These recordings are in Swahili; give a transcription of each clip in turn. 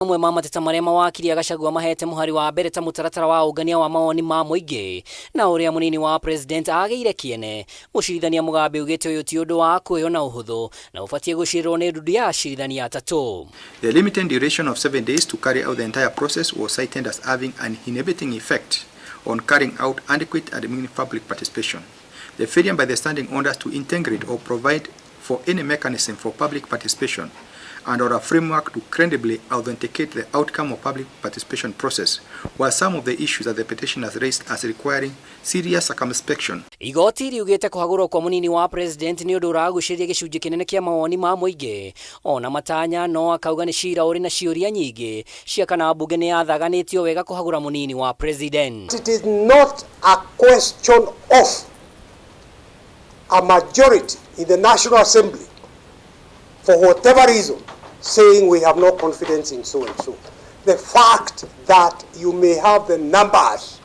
Amwe ma mateta maria mawakiri agacagua mahete muhari wa mbere ta mutaratara wa ungania wa mawoni ma muingi na uria munini wa president ageire kiene mucirithania Mugabe ugite uyu ti undu wa kuyo na uhuthu na ufatie gucirirwo ni ndudu ya acirithania atatu. The limited duration of 7 days to carry out the entire process was cited as having an inhibiting effect on carrying out adequate and meaningful public participation. The failure by the standing orders to integrate or provide for any mechanism for public participation and or a framework to credibly authenticate the outcome of public participation process were some of the issues that the petition has raised as requiring serious circumspection. Igoti riugite kuhagurwo kwa munini wa president ni undu uraguciria gicunji kinene kia mawoni ma muingi ona matanya no akauga ni cira uri na ciuria nyingi cia kana bunge ni yathaganitio wega kuhagura munini wa president. It is not a question of a majority in the National Assembly for whatever reason saying we have no confidence in so and so. The fact that you may have the numbers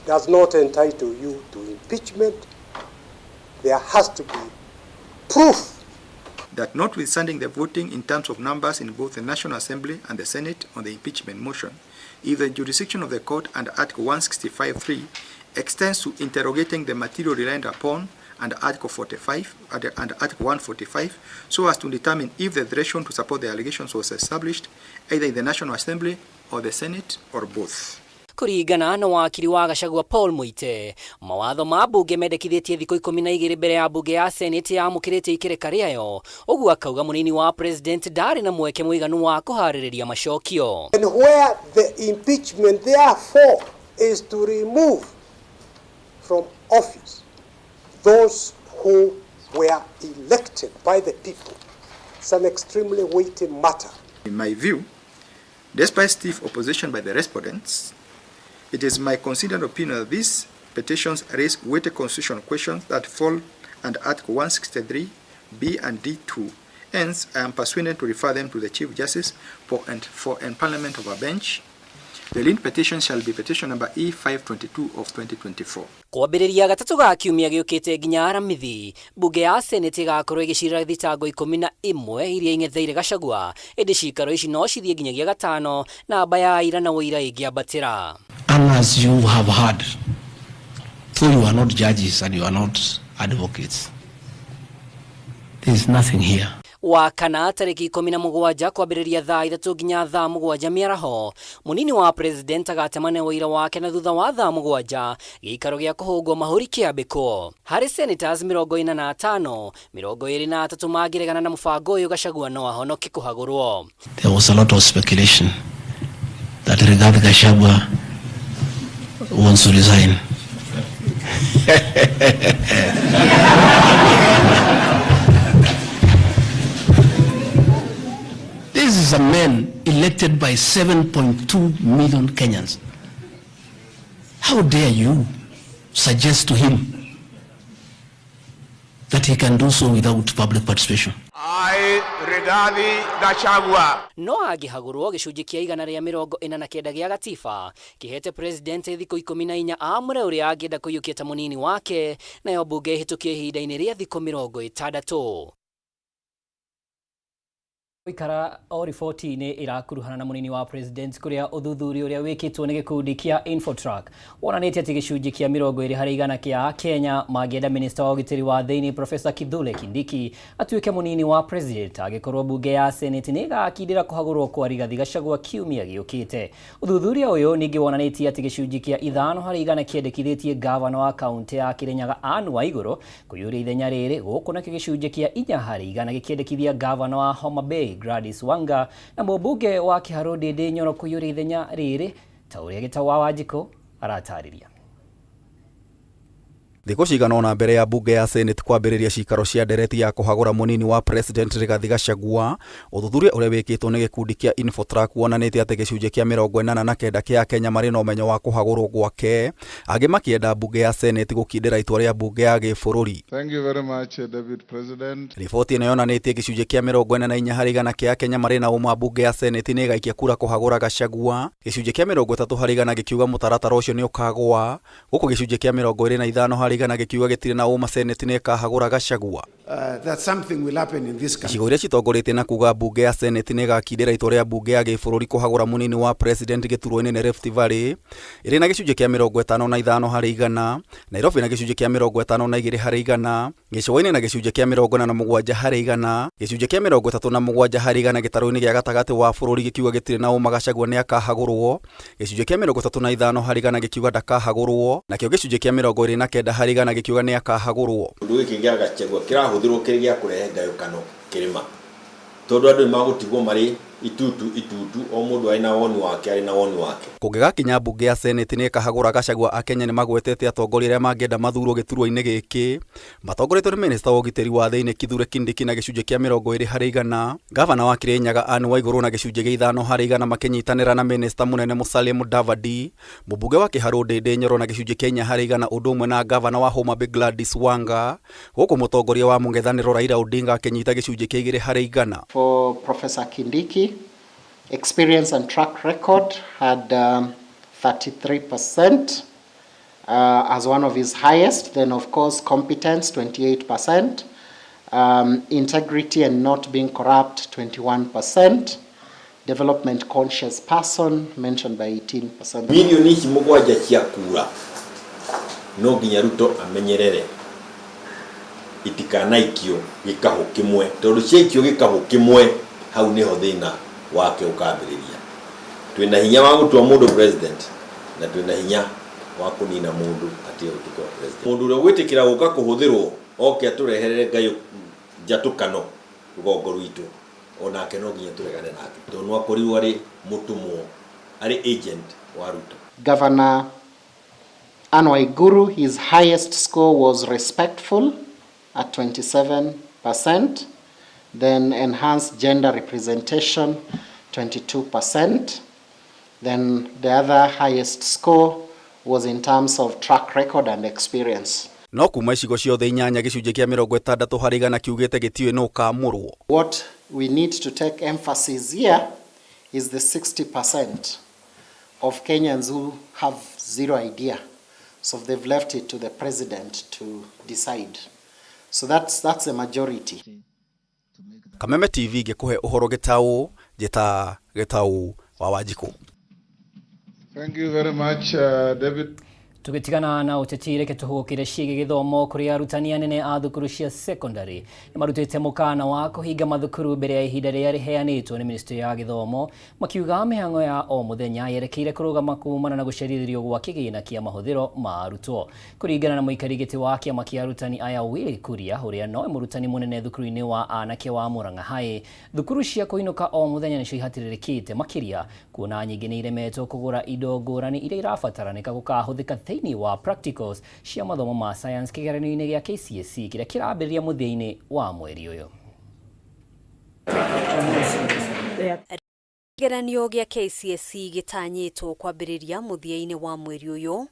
does not entitle you to impeachment. There has to be proof that notwithstanding the voting in terms of numbers in both the National Assembly and the Senate on the impeachment motion, if the jurisdiction of the court under Article 165(3) extends to interrogating the material relied upon and Article 45 and Article 145, so as to determine if the threshold to support the allegations was established either in the National Assembly or the Senate or both. Kuringana na wakiri wa Gachagua Paul Muite, mawatho ma bunge mendekithitie thikũ 12 mbere ya bunge ya Senate yamũkĩrĩte ikereka rĩayo, ũguo akauga munini wa president ndarĩ na mweke mũiganu wa kũharĩrĩria macokio. And where the impeachment therefore is to remove from office those who were elected by the people. It's an extremely weighty matter. In my view, despite stiff opposition by the respondents, it is my considered opinion that these petitions raise weighty constitutional questions that fall under Article 163 B and D2. Hence, I am persuaded to refer them to the Chief Justice for empanelment of a bench. The lead petition shall be petition number E522 of 2024. Kwambĩrĩria gatatu ga kiumia gĩũkĩte nginya aramithi, bunge ya Senate igakorwo igĩcira thitango 11 iria ing'etheire Gachagua, ĩndĩ cikaro ici no cithiĩ nginyagia gatano na amba ya ira na ũira ĩngĩambatĩra. And as you have heard, though you are not judges and you are not advocates, there is nothing here. Wakana tariki 17 kwambĩrĩria thaa 3 nginya thaa 7 mĩaraho, munini wa president agatemane ũira wake na thutha wa thaa 7 gĩikaro gĩa kũhũngwo mahũri kĩambĩkwo. Harĩ senators 45, 23 magĩregana na mũbango ũyũ Gachagua no ahonoke kũhagũrwo. There was a lot of speculation that Rigathi Gachagua wants to resign. This is a man elected by 7.2 million Kenyans. How dare you suggest to him that he can do so without public participation? I, Rigathi Gachagua. No agĩhagũrwo gĩcunjĩ kĩa 149 gĩa gatiba kĩhete president thikũ 14 amũre ũrĩa angĩenda kũiyũkia ta mũnini wake, nayo bunge ĩhĩtũkie ihinda-inĩ rĩa thikũ 60. Ikara o riboti-inĩ irakuruhana na munini wa president kuria uthuthuria uria wikitwo ni gikundi kia Infotrak wonanĩtie atĩ gĩcunjĩ kĩa 20% kĩa Kenya mangĩenda minister wa ũgitĩri wa thĩinĩ Professor Kithure Kindiki atuĩke munini wa president agĩkorwo bunge ya Senate nĩ ĩgakindĩra kũhagũrwo kwa Rigathi Gachagua kiumia gĩũkĩte. Uthuthuria ũyũ ningĩ wonanĩtie atĩ gĩcunjĩ kĩa 5% kĩendekithĩtie governor wa kaunti ya Kirinyaga Anne Waigũrũ kũiyũria ithenya rĩrĩ, gũkũ nakĩo gĩcunjĩ kĩa 4% gĩkĩendekithia governor wa Homa Bay Gladys Wanga na mũmbunge wa Kiharu Ndĩndĩ Nyoro kũiyũria ithenya rĩrĩ, ta ũrĩa Gĩtawa Wanjikũ aratarĩria. Thikũ cigana mbere ya bunge ya Senate kwambĩrĩria cikaro cia ndereti ya kũhagũra munini wa president Rigathi Gachagua, ũthuthuria ũrĩa wĩkĩtwo nĩ gĩkundi kĩa Infotrak wonanĩtie atĩ gĩcunjĩ kĩa 89 kĩa Kenya marĩ na ũmenyo wa kũhagũrwo gwake, angĩ makĩenda bunge ya Senate gũkindĩra itua rĩa bunge ya gĩbũrũri. Thank you very much, David President. Riboti ĩno yonanĩtie gĩcunjĩ kĩa 44% kĩa Kenya marĩ na ũma bunge ya Senate nĩ ĩgaikia kura kũhagũra Gachagua, gĩcunjĩ kĩa 30% gĩkiuga mũtaratara ũcio nĩ ũkagwa, gũkũ gĩcunjĩ kĩa 25% igana gikiuga gitire na uma seneti ne kahagura Gachagua. That something will happen in this country. Icigo iria citongorete na kuga bunge ya seneti ne gakindira itua ria bunge ya gĩbũrũri kuhagura munini wa president gĩturwa-inĩ nĩ Rift Valley ĩrĩ na gĩcunjĩ kĩa 55 harĩ igana, Nairobi na gĩcunjĩ kĩa 52 harĩ igana, Gĩcũa-inĩ na gĩcunjĩ kĩa 47 harĩ igana, gĩcunjĩ kĩa 37 harĩ igana gĩtarũ-inĩ gĩa gatagatĩ wa bũrũri gĩkiuga gĩtirĩ na ũma Gachagua nĩ akahagũrwo, gĩcunjĩ kĩa 35 harĩ igana gĩkiuga ndakahagũrwo, nakĩo gĩcunjĩ kĩa 29 harĩ igana gĩkiuga nĩ akahagũrwo. Ũndũ gĩkĩ gĩa Gachagua kĩrahũthĩrwo kĩrĩ gĩa kũrehe ngayũkano kĩrĩma, tondũ andũ magũtigwo marĩ itutu o mũndũ arĩ na woni wake. Kũngĩgakinya bunge ya seneti nĩ kahagũra Gachagua, Akenya nĩ magwetete atongoria arĩa mangĩenda mathurwo gĩturwa-inĩ gĩkĩ, matongoretio nĩ minista wa ũgitĩri wa thĩinĩ Kithure Kindiki na gĩcunjĩ kĩa 20 harĩ igana, gavana wa Kirinyaga Anne Waigũrũ na gĩcunjĩ gĩa 5 harĩ igana makĩnyitanĩra na minista mũnene Musalia Mudavadi, mũmbunge wa Kiharu Ndĩndĩ Nyoro na gĩcunjĩ kĩa 4 harĩ igana, ũndũ ũmwe na gavana wa Homa Bay Gladys Wanga, gũkũ mũtongoria wa mũng'ethanĩro Raila Odinga akĩnyita gĩcunjĩ kĩa 2 harĩ igana. For Professor Kindiki, experience and track record had 33% as one of his highest. Then, of course, competence 28%, integrity and not being corrupt 21%, development conscious person mentioned by 18%. Milioni ici mũgwanja cia kura no nginya Ruto amenyerere itikanaikio gĩkahũ kĩmwe, tondũ ciaikio gĩkahũ kĩmwe hau niho thĩna wake ukambĩrĩria. Twĩna hinya wa gũtua mũndũ president na twĩna hinya wa kũnina mũndũ atĩ gũtuĩka president. Mũndũ ũrĩa gwĩtĩkĩra gũka kũhũthĩrwo oke atũreherere ngayũ njatũkano rũgongo rwitũ, onake no nginya tũregane nake, tondũ no akorirwo arĩ mũtũmwo, arĩ agent wa Ruto. Governor Anne Waigũrũ, his highest score was respectful at 27%. Then enhanced gender representation, 22%. Then the other highest score was in terms of track record and experience. No kuma icigo ciothe 8 gĩcunjĩ kĩa 60 harĩ igana kiugĩte gĩtiũĩ no kamũrwo. What we need to take emphasis here is the 60% of Kenyans who have zero idea. So they've left it to the president to decide. So that's the majority. Kameme TV gĩkũhe ũhoro gĩtaũ njĩta gĩtaũ wa Wanjikũ. Thank you very much, David. Tugitigana na ũteti reke tũhũkĩre ciĩgiĩ gĩthomo kũrĩ arutani anene a thukuru cia secondary nĩ marutĩte mũkana wa kũhinga mathukuru mbere ya ihinda rĩrĩa rĩheanĩtwo nĩ Ministry ya Gĩthomo, makiuga mĩhang'o ya o mũthenya yerekeire kũrũgama kuumana na gũcerithĩrio gwa kĩgĩna kĩa mahũthĩro ma arutwo. Kũringana na mũikarĩri gĩtĩ wa kĩama kĩa arutani aya Willy Kuria, ũrĩa no mũrutani mũnene thukuru-inĩ wa anake wa Murang'a High, thukuru cia kũinũka o mũthenya nĩcio ihatĩrĩrĩkĩte makĩria, kuona nyingĩ nĩ iremetwo kũgũra indo ngũrani iria irabataranĩka gũkahũthĩka thĩinĩ wa practicals cia mathomo ma science kĩgeranio-inĩ gĩa KCSE kĩrĩa kĩrambĩrĩria mũthia-inĩ wa mweri ũyũ. Kĩgeranio gĩa KCSE gĩtanyĩtwo kwambĩrĩria mũthia-inĩ wa mweri ũyũ,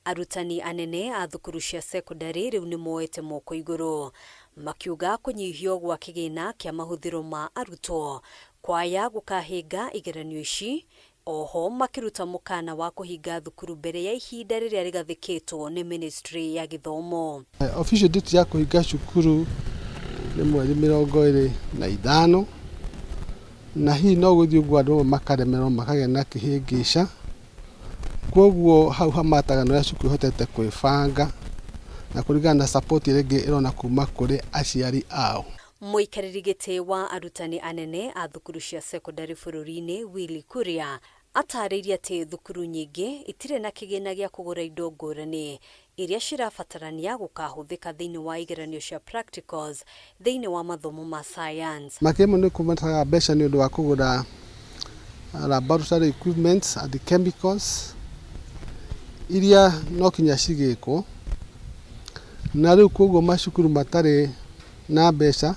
arutani anene a thukuru cia secondary rĩu nĩ moete moko igũrũ, makiuga kũnyihio gwa kĩgĩna kĩa mahũthĩro ma arutwo kwaya gũkahinga igeranio ici. Oho makiruta mũkana wa kũhinga thukuru mbere ya ihinda rĩrĩa rĩgathĩkĩtwo nĩ Ministry ya Gĩthomo. Official date ya kũhinga cukuru nĩ mweri 25 na hihi no gũthiĩ ũguo andũ makaremerwo makagĩa na kĩhĩngĩca, kwoguo hau hamataga no cukuru hotete kwĩbanga na kũringana na support ĩrĩa ĩrona kuma kũrĩ aciari ao. Mũikarĩri gĩtĩ wa arutani anene a thukuru cia secondary bũrũri-inĩ Willy Kuria atarĩirie atĩ thukuru nyingĩ itirĩ na kĩgĩna gĩa kũgũra indo ngũrani iria cirabatarania gũkahũthĩka thĩinĩ wa igeranio cia practicals thĩinĩ wa mathomo ma science. Makĩria nĩ kũmataga mbeca nĩ ũndũ wa kũgũra laboratory equipments and chemicals iria no kinya cigĩkwo, na rĩu kwoguo macukuru matarĩ na mbeca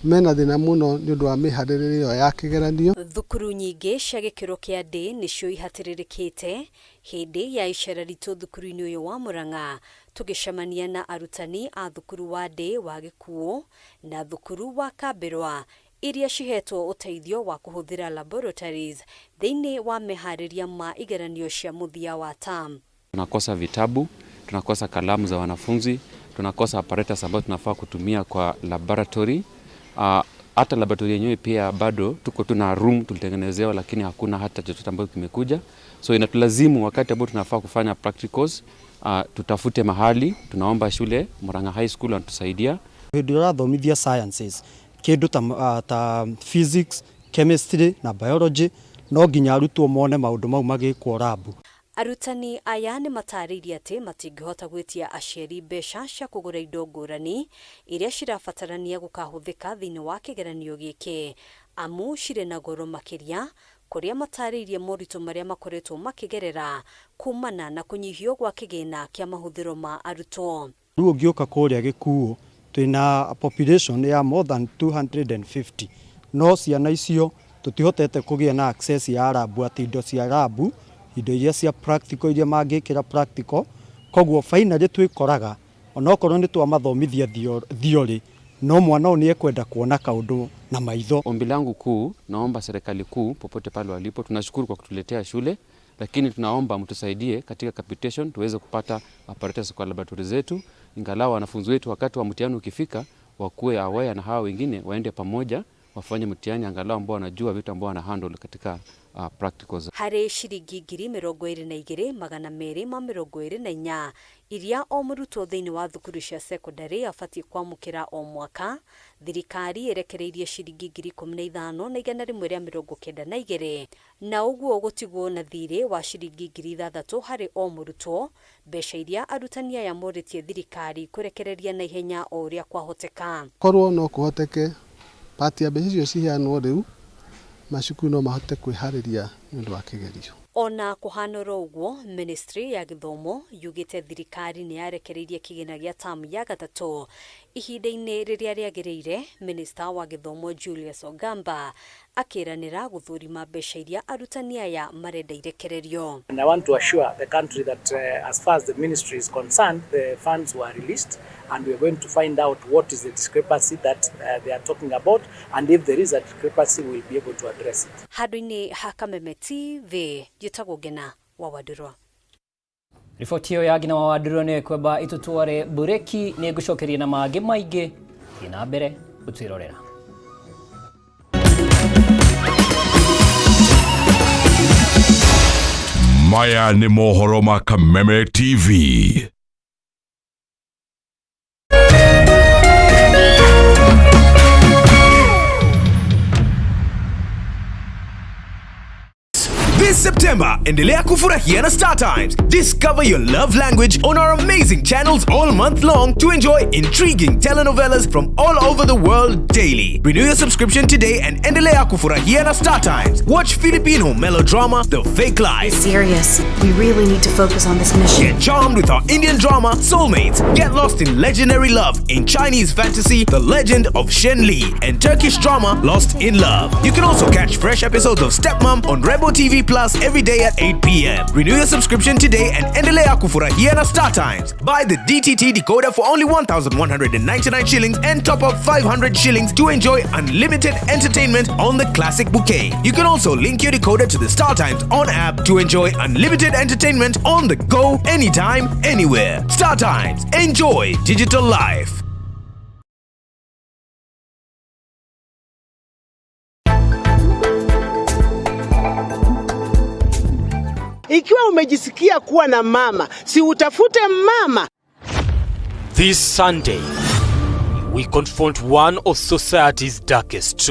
mena thĩna mũno nĩ ũndũ wa mĩharĩrĩrie ya kĩgeranio. Thukuru nyingĩ cia gĩkĩro kĩa D nĩcio ihatĩrĩrĩkĩte hĩndĩ ya icera ritũ thukuru-inĩ ũyũ wa Murang'a, tũgĩcemania na arutani a thukuru wa D wa Gĩkuũ na thukuru wa Kabĩrwa iria cihetwo ũteithio wa kũhũthĩra laboratories thĩinĩ wa meharĩria ma igeranio cia mũthia wa term. Tunakosa vitabu, tunakosa kalamu za wanafunzi, tunakosa apparatus ambayo tunafaa kutumia kwa laboratory. Hata laboratory yenyewe pia bado tuko tuna room tulitengenezewa, lakini hakuna hata chochote ambacho kimekuja. So inatulazimu wakati ambao tunafaa kufanya practicals, tutafute mahali. Tunaomba shule Murang'a High School wanatusaidia. Ndio thomithia sciences, kindu ta physics, chemistry na biology, no nginya arutwo mone maundu mau magikwo labu. Arutani aya nĩ matarĩirie atĩ matingĩhota gwĩtia aciari mbeca cia kũgũra indo ngũrani iria cirabatarania gũkahũthĩka thĩinĩ wa kĩgeranio gĩkĩ, amu cirĩ na goro makĩria, kũrĩa matarĩirie moritũ marĩa makoretwo makĩgerera kumana na kũnyihio gwa kĩgĩna kĩa mahũthĩro ma arutwo. Rĩu ũngĩũka kũrĩa Gĩkuũ twĩna population ya more than 250, no ciana icio tutihotete kũgĩa na access ya labu, ati indo cia labu, indo iria cia practical iria mangĩkĩra practical. Koguo finally twĩkoraga onokorwo nĩ twamathomithia theory, no mwana ni ekwenda kuona kaundu na maitho. Ombi langu kuu, naomba serikali kuu popote pale walipo, tunashukuru kwa kutuletea shule, lakini tunaomba mtusaidie katika capitation tuweze kupata apparatus kwa laboratory zetu, ingalau wanafunzi wetu wakati wa mtihani ukifika wakuwe aware na hawa wengine waende pamoja wafanye mtihani, angalau ambao wanajua vitu ambao wana handle katika practicals. Harĩ ciringi 22,224 iria o mũrutwo thĩinĩ wa thukuru cia secondary abatie kwamũkĩra o mwaka, thirikari ĩrekereirie ciringi 15,192, na ũguo gũtigwo na thirĩ wa ciringi 6,000 harĩ o mũrutwo, mbeca iria arutani aya morĩtie thirikari kũrekereria na ihenya o ũrĩa kwahoteka. Korwo no kũhoteke pati ya mbeca icio ciheanwo rĩu, macukuru no mahote kwĩharĩria nĩ ũndũ wa kĩgerio. Ona kũhanora ũguo, Ministry ya Gĩthomo yugĩte thirikari nĩ yarekereirie kĩgĩna gĩa tamu ya gatatũ. Ihinda-inĩ rĩrĩa rĩagĩrĩire, Minister wa Gĩthomo Julius Ogamba akĩranĩra gũthũrima mbeca iria arutani aya marenda irekererio. And I want to assure the country that as far as the ministry is concerned, the funds were released and we are going to find out what is the discrepancy that they are talking about, and if there is a discrepancy we will be able to address it. Handũ-inĩ ha Kameme TV, njĩtagwo Ngina wa Wadurwa. Riboti ĩyo ya Ngina wa Wadurwa nĩ kwamba itutware bureki, nĩ ngũcokeria na mangĩ maingĩ na mbere gũtwĩrorera. Maya nĩ mohoro ma Kameme TV. This September, endelea kufurahia na Star Times. Discover your love language on our amazing channels all month long to enjoy intriguing telenovelas from all over the world daily. Renew your subscription today and endelea kufurahia na Star Times. Watch Filipino melodrama The Fake Life. Serious. We really need to focus on this mission. Get charmed with our Indian drama Soulmates. Get lost in legendary love in Chinese fantasy The Legend of Shen Li, and Turkish drama Lost in Love. You can also catch fresh episodes of Stepmom on Rebo TV Plus every day at 8 p.m. Renew your subscription today and endelea kufurahia na Star Times. Buy the DTT decoder for only 1,199 shillings and top up 500 shillings to enjoy unlimited entertainment on the classic bouquet. You can also link your decoder to the Star Times On app to enjoy unlimited entertainment on the go, anytime, anywhere. Star Times. Enjoy digital life. Ikiwa umejisikia kuwa na mama, si utafute mama. This Sunday, we confront one of society's darkest truths.